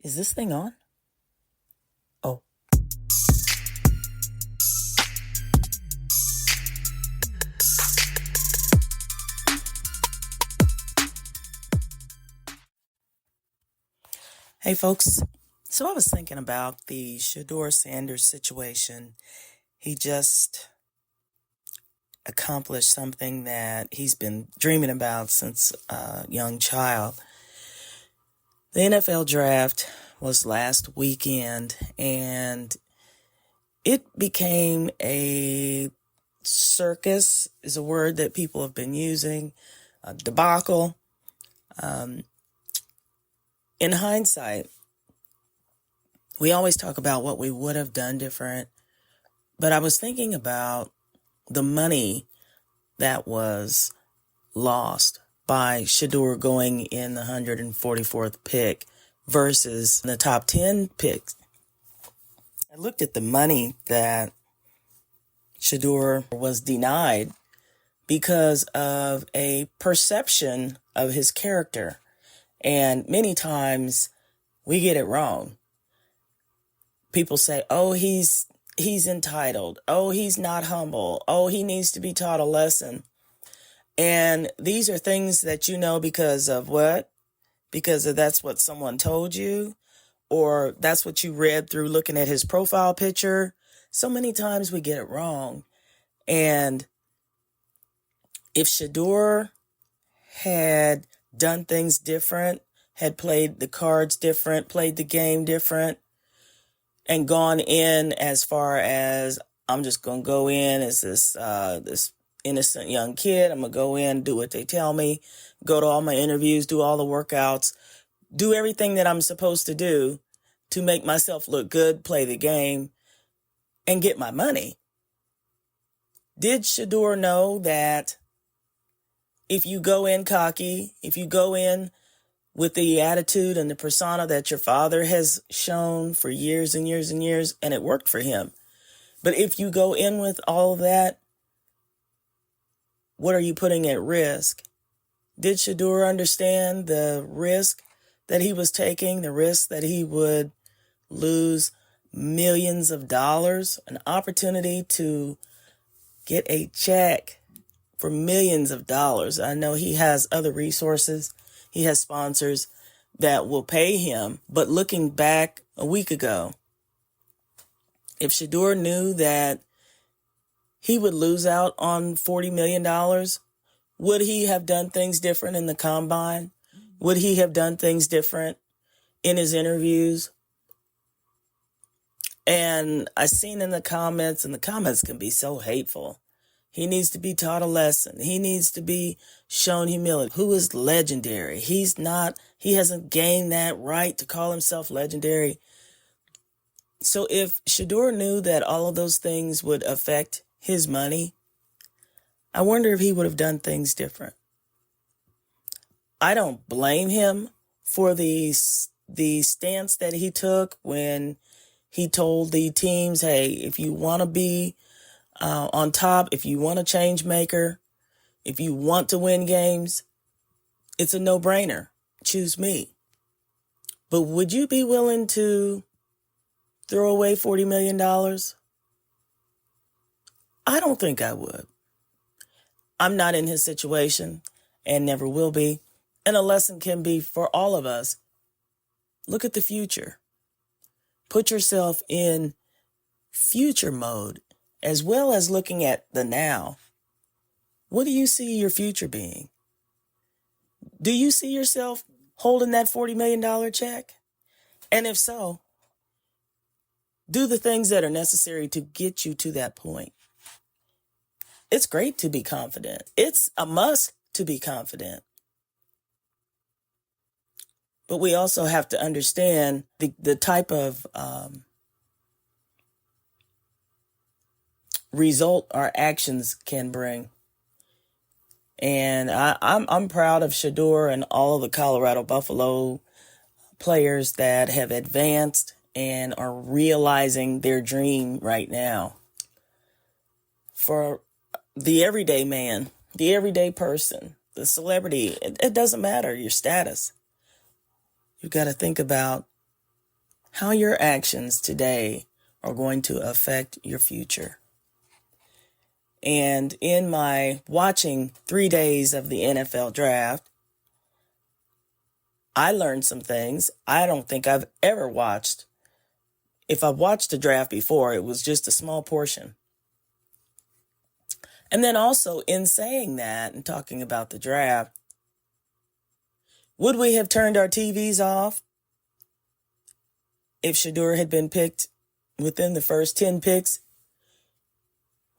Is this thing on? Oh. Hey, folks. So I was thinking about the Shedeur Sanders situation. He just accomplished something that he's been dreaming about since a young child. The NFL draft was last weekend, and it became a circus, is a word that people have been using, a debacle. In hindsight, we always talk about what we would have done different, but I was thinking about the money that was lost by Shedeur going in the 144th pick versus the top 10 picks. I looked at the money that Shedeur was denied because of a perception of his character. And many times we get it wrong. People say, oh, he's entitled. Oh, he's not humble. Oh, he needs to be taught a lesson. And these are things that you know because of what? Because of that's what someone told you, or that's what you read through looking at his profile picture. So many times we get it wrong. And if Shedeur had done things different, had played the cards different, played the game different, and gone in as far as, I'm just going to go in as this innocent young kid. I'm going to go in, do what they tell me, go to all my interviews, do all the workouts, do everything that I'm supposed to do to make myself look good, play the game, and get my money. Did Shedeur know that if you go in cocky, if you go in with the attitude and the persona that your father has shown for years and years and years, and it worked for him, but if you go in with all of that, what are you putting at risk? Did Shedeur understand the risk that he was taking, the risk that he would lose millions of dollars, an opportunity to get a check for millions of dollars? I know he has other resources. He has sponsors that will pay him. But looking back a week ago, if Shedeur knew that he would lose out on $40 million, would he have done things different in the combine? Would he have done things different in his interviews? And I seen in the comments, and the comments can be so hateful. He needs to be taught a lesson. He needs to be shown humility. Who is legendary? He hasn't gained that right to call himself legendary. So if Shedeur knew that all of those things would affect his money, I wonder if he would have done things different. I don't blame him for the stance that he took when he told the teams, hey, if you want to be on top, if you want a change maker, if you want to win games, it's a no-brainer. Choose me. But would you be willing to throw away $40 million? I don't think I would. I'm not in his situation and never will be. And a lesson can be for all of us. Look at the future. Put yourself in future mode as well as looking at the now. What do you see your future being? Do you see yourself holding that $40 million check? And if so, do the things that are necessary to get you to that point. It's great to be confident. It's a must to be confident. But we also have to understand the type of result our actions can bring. And I'm proud of Shedeur and all of the Colorado Buffalo players that have advanced and are realizing their dream right now. For the everyday man, the everyday person, the celebrity, it doesn't matter your status. You've got to think about how your actions today are going to affect your future. And in my watching 3 days of the NFL draft, I learned some things I don't think I've ever watched. If I've watched a draft before, it was just a small portion. And then also in saying that and talking about the draft, would we have turned our TVs off if Shedeur had been picked within the first 10 picks?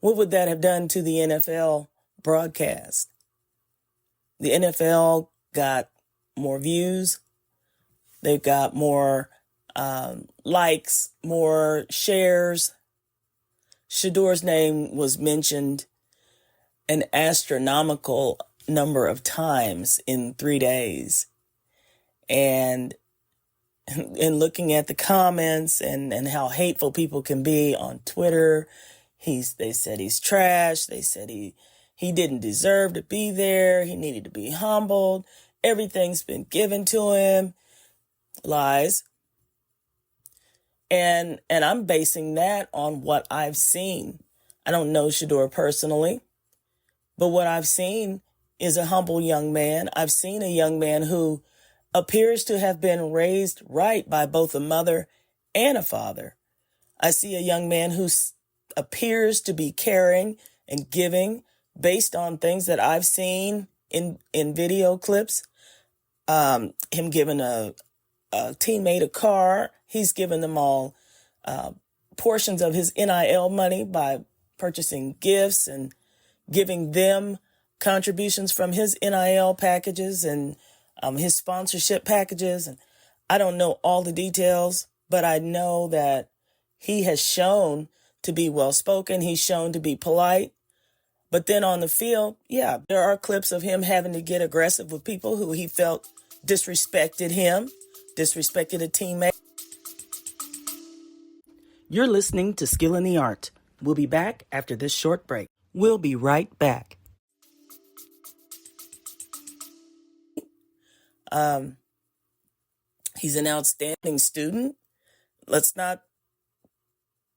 What would that have done to the NFL broadcast? The NFL got more views. They've got more likes, more shares. Shedeur's name was mentioned an astronomical number of times in 3 days. And in looking at the comments and how hateful people can be on Twitter, they said he's trash. They said he didn't deserve to be there. He needed to be humbled. Everything's been given to him. Lies. And I'm basing that on what I've seen. I don't know Shedeur personally, but what I've seen is a humble young man. I've seen a young man who appears to have been raised right by both a mother and a father. I see a young man who appears to be caring and giving based on things that I've seen in video clips. Him giving a teammate a car. He's given them all portions of his NIL money by purchasing gifts and giving them contributions from his NIL packages and his sponsorship packages. And I don't know all the details, but I know that he has shown to be well-spoken. He's shown to be polite. But then on the field, yeah, there are clips of him having to get aggressive with people who he felt disrespected him, disrespected a teammate. You're listening to Skill in the Art. We'll be back after this short break. We'll be right back. He's an outstanding student. Let's not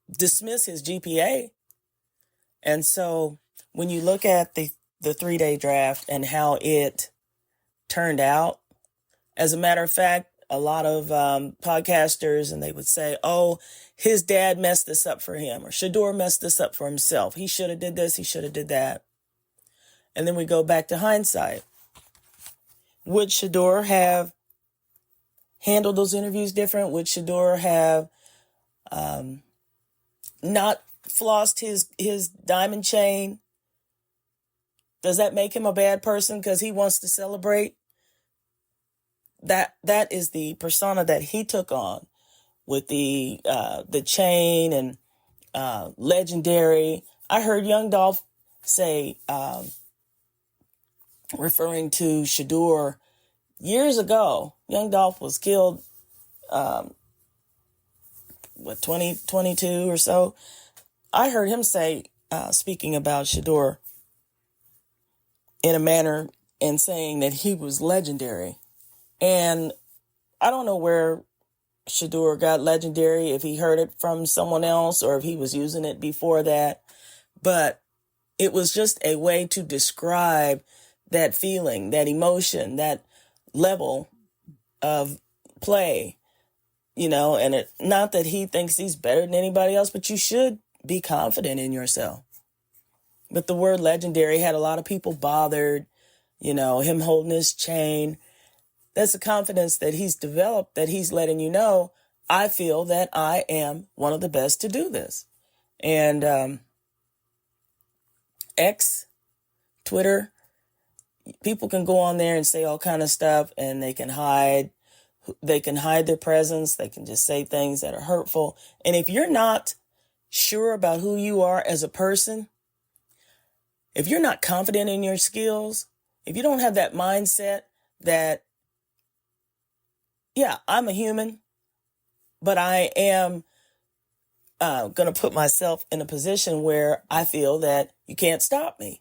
dismiss his GPA. And so when you look at the 3-day draft and how it turned out, as a matter of fact, a lot of podcasters, and they would say, oh, his dad messed this up for him, or Shedeur messed this up for himself. He should have did this. He should have did that. And then we go back to hindsight. Would Shedeur have handled those interviews different? Would Shedeur have not flossed his diamond chain? Does that make him a bad person because he wants to celebrate? That is the persona that he took on with the chain and legendary. I heard Young Dolph say, referring to Shedeur years ago, Young Dolph was killed, 2022 or so. I heard him say, speaking about Shedeur in a manner and saying that he was legendary. And I don't know where Shedeur got legendary, if he heard it from someone else or if he was using it before that. But it was just a way to describe that feeling, that emotion, that level of play, and not that he thinks he's better than anybody else, but you should be confident in yourself. But the word legendary had a lot of people bothered, him holding his chain. That's the confidence that he's developed, that he's letting you know, I feel that I am one of the best to do this. And X, Twitter, people can go on there and say all kind of stuff, and they can hide their presence. They can just say things that are hurtful. And if you're not sure about who you are as a person, if you're not confident in your skills, if you don't have that mindset that, yeah, I'm a human, but I am going to put myself in a position where I feel that you can't stop me.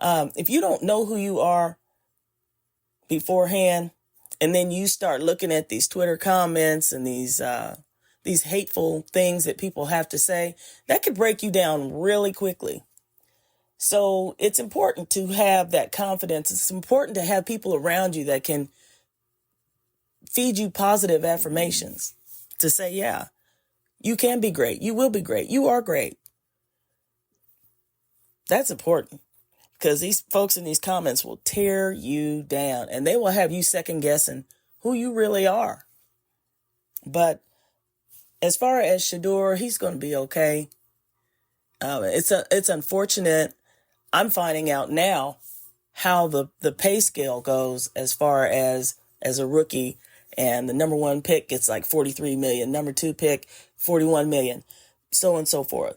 If you don't know who you are beforehand, And then you start looking at these Twitter comments and these hateful things that people have to say. That could break you down really quickly. So it's important to have that confidence. It's important to have people around you that can feed you positive affirmations to say, yeah, you can be great. You will be great. You are great. That's important because these folks in these comments will tear you down and they will have you second guessing who you really are. But as far as Shedeur, he's going to be okay. It's unfortunate. I'm finding out now how the pay scale goes as far as a rookie, and the number one pick gets like 43 million, number two pick 41 million, so on and so forth.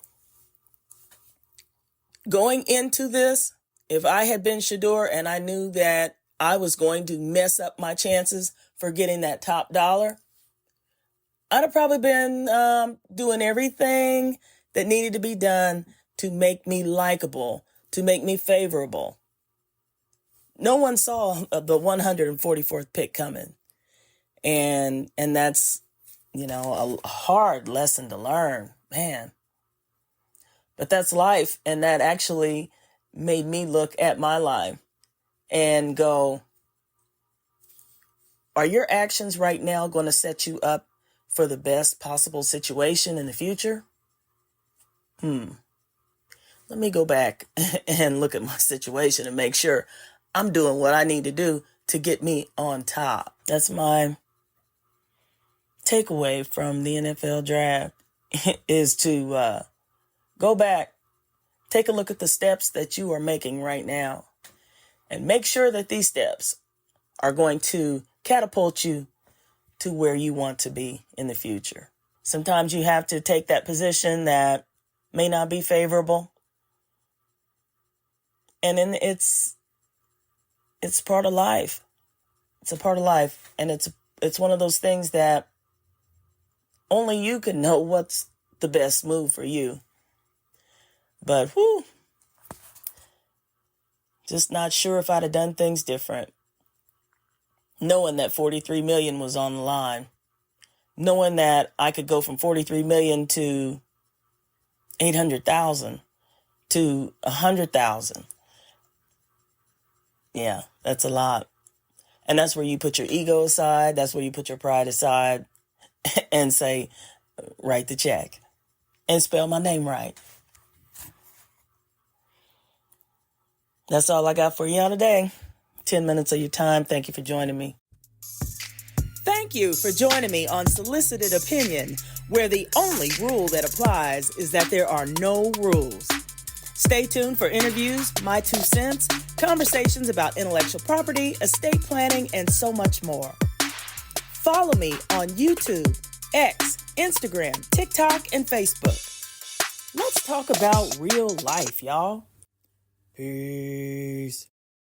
Going into this, if I had been Shedeur and I knew that I was going to mess up my chances for getting that top dollar, I'd have probably been doing everything that needed to be done to make me likable, to make me favorable. No one saw the 144th pick coming. And that's, a hard lesson to learn, man. But that's life. And that actually made me look at my life and go, are your actions right now going to set you up for the best possible situation in the future? Let me go back and look at my situation and make sure I'm doing what I need to do to get me on top. That's my takeaway from the NFL draft is to go back, take a look at the steps that you are making right now, and make sure that these steps are going to catapult you to where you want to be in the future. Sometimes you have to take that position that may not be favorable. And then it's part of life. It's a part of life. And it's one of those things that only you can know what's the best move for you. But just not sure if I'd have done things different. Knowing that 43 million was on the line. Knowing that I could go from 43 million to 800,000 to 100,000. Yeah, that's a lot. And that's where you put your ego aside. That's where you put your pride aside and say, write the check and spell my name right. That's all I got for y'all today. 10 minutes of your time. Thank you for joining me. Thank you for joining me on Solicited Opinion, where the only rule that applies is that there are no rules. Stay tuned for interviews, my 2 cents, conversations about intellectual property, estate planning, and so much more. Follow me on YouTube, X, Instagram, TikTok, and Facebook. Let's talk about real life, y'all. Peace.